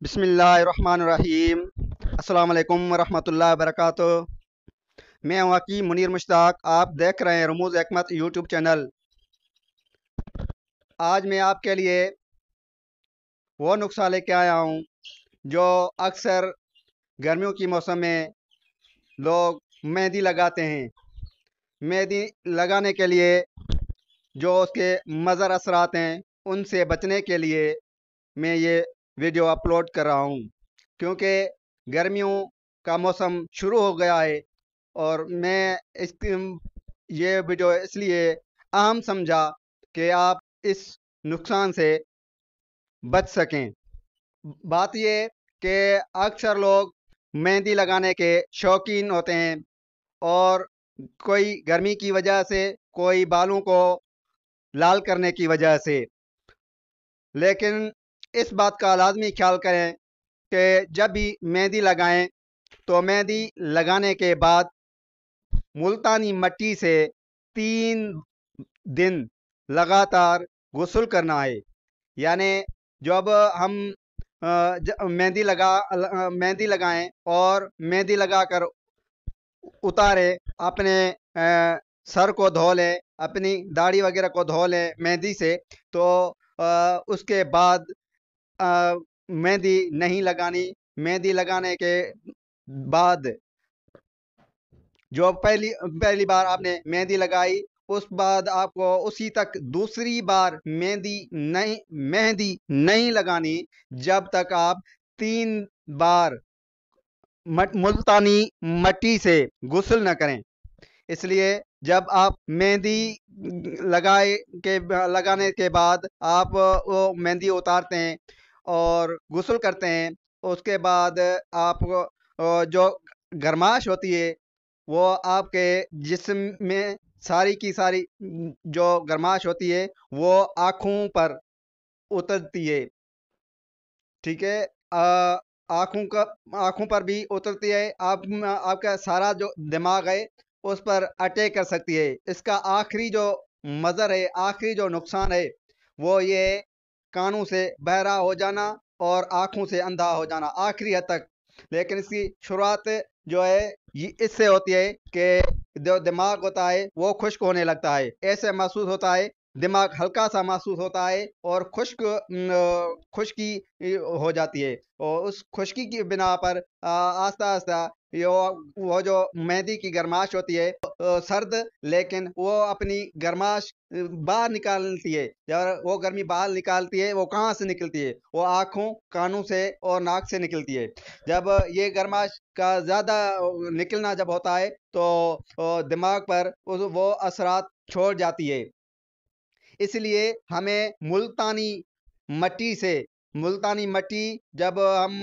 बिस्मिल्लाहिर्रहमानिर्रहीम। अस्सलाम वालेकुम वरहमतुल्लाहि वबरकातुह। मैं हूं हकीम मुनीर मुश्ताक। आप देख रहे हैं रमूज़ हिकमत यूट्यूब चैनल। आज मैं आपके लिए वो नुस्खा लेके आया हूं जो अक्सर गर्मियों की मौसम में लोग मेहंदी लगाते हैं। मेहंदी लगाने के लिए जो उसके मज़र असरात हैं उनसे बचने के लिए मैं ये वीडियो अपलोड कर रहा हूँ, क्योंकि गर्मियों का मौसम शुरू हो गया है और मैं इस ये वीडियो इसलिए अहम समझा कि आप इस नुकसान से बच सकें। बात ये कि अक्सर लोग मेहंदी लगाने के शौकीन होते हैं और कोई गर्मी की वजह से, कोई बालों को लाल करने की वजह से, लेकिन इस बात का लाजमी ख्याल करें कि जब भी मेहंदी लगाएं तो मेहंदी लगाने के बाद मुल्तानी मिट्टी से 3 दिन लगातार गुस्ल करना है। यानी जब हम मेहंदी लगाएं और मेहंदी लगाकर उतारें, अपने सर को धो लें, अपनी दाढ़ी वगैरह को धो लें मेहंदी से, तो उसके बाद मेहंदी नहीं लगानी। मेहंदी लगाने के बाद जो पहली पहली बार आपने मेहंदी लगाई, उस बाद आपको उसी तक दूसरी बार मेहंदी नहीं लगानी जब तक आप 3 बार मुल्तानी मिट्टी से गुस्ल न करें। इसलिए जब आप मेहंदी लगाने के बाद आप वो मेहंदी उतारते हैं और गुस्ल करते हैं, उसके बाद आप जो गर्माश होती है वो आपके जिस्म में सारी की सारी जो गर्माश होती है वो आँखों पर उतरती है। ठीक है। आँखों पर भी उतरती है। आपका सारा जो दिमाग है उस पर अटैक कर सकती है। इसका आखिरी जो मज़र है, आखिरी जो नुकसान है, वो ये कानों से बहरा हो जाना और आँखों से अंधा हो जाना आखिरी हद तक। लेकिन इसकी शुरुआत जो है ये इससे होती है कि जो दिमाग होता है वो खुश्क होने लगता है। ऐसे महसूस होता है, दिमाग हल्का सा महसूस होता है और खुश्की हो जाती है। और उस खुश्की की बिना पर आस्ता आस्ता यो वो जो मेहंदी की गर्माश होती है सर्द, लेकिन वो अपनी गर्माश बाहर निकालती है। जब वो गर्मी बाहर निकालती है, वो कहाँ से निकलती है? वो आँखों, कानों से और नाक से निकलती है। जब ये गर्माश का ज़्यादा निकलना जब होता है तो दिमाग पर वो असरात छोड़ जाती है। इसलिए हमें मुल्तानी मट्टी जब हम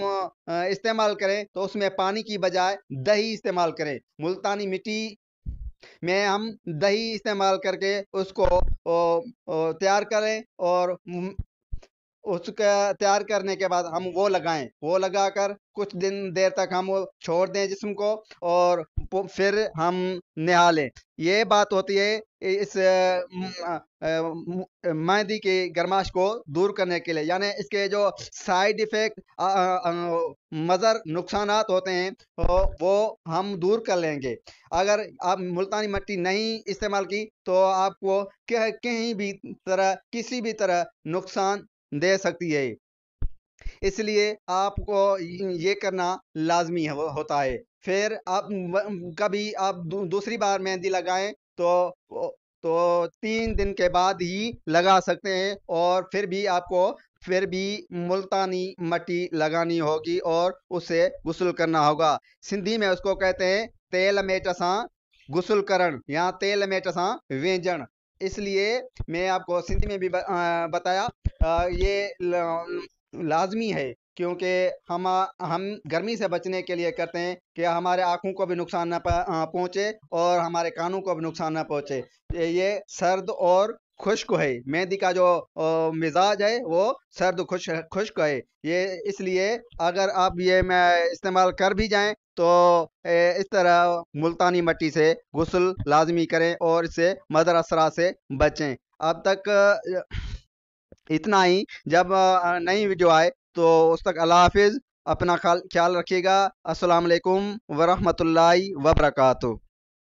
इस्तेमाल करें तो उसमें पानी की बजाय दही इस्तेमाल करें। मुल्तानी मिट्टी में हम दही इस्तेमाल करके उसको तैयार करें और उसका तैयार करने के बाद हम वो लगाएं। वो लगाकर कुछ देर तक हम वो छोड़ दें जिस्म को और फिर हम नहा लें। ये बात होती है इस मेहंदी की गर्माश को दूर करने के लिए। यानी इसके जो साइड इफेक्ट, मज़र नुकसानात होते हैं वो हम दूर कर लेंगे। अगर आप मुल्तानी मिट्टी नहीं इस्तेमाल की तो आपको कहीं भी तरह, किसी भी तरह नुकसान दे सकती है। इसलिए आपको ये करना लाजमी होता है। फिर आप कभी आप दूसरी बार मेहंदी लगाएं तो 3 दिन के बाद ही लगा सकते हैं और फिर भी मुल्तानी मट्टी लगानी होगी और उसे गुस्ल करना होगा। सिंधी में उसको कहते हैं तेल मेट सां गुस्ल करण या तेल मेट सां वेंजण। इसलिए मैं आपको सिंधी में भी बताया। ये लाजमी है, क्योंकि हम गर्मी से बचने के लिए करते हैं कि हमारे आँखों को भी नुकसान ना पहुँचे और हमारे कानों को भी नुकसान ना पहुँचे। ये सर्द और खुश्क है। मेहंदी का जो मिजाज है वो सर्द खुश्क है। ये इसलिए अगर आप ये मैं इस्तेमाल कर भी जाएं तो इस तरह मुल्तानी मिट्टी से गुस्ल लाजमी करें और इससे मदर असरा से बचें। अब तक इतना ही। जब नई वीडियो आए تو اس تک اللہ حافظ، اپنا خیال رکھیے گا۔ السلام علیکم ورحمۃ اللہ وبرکاتہ۔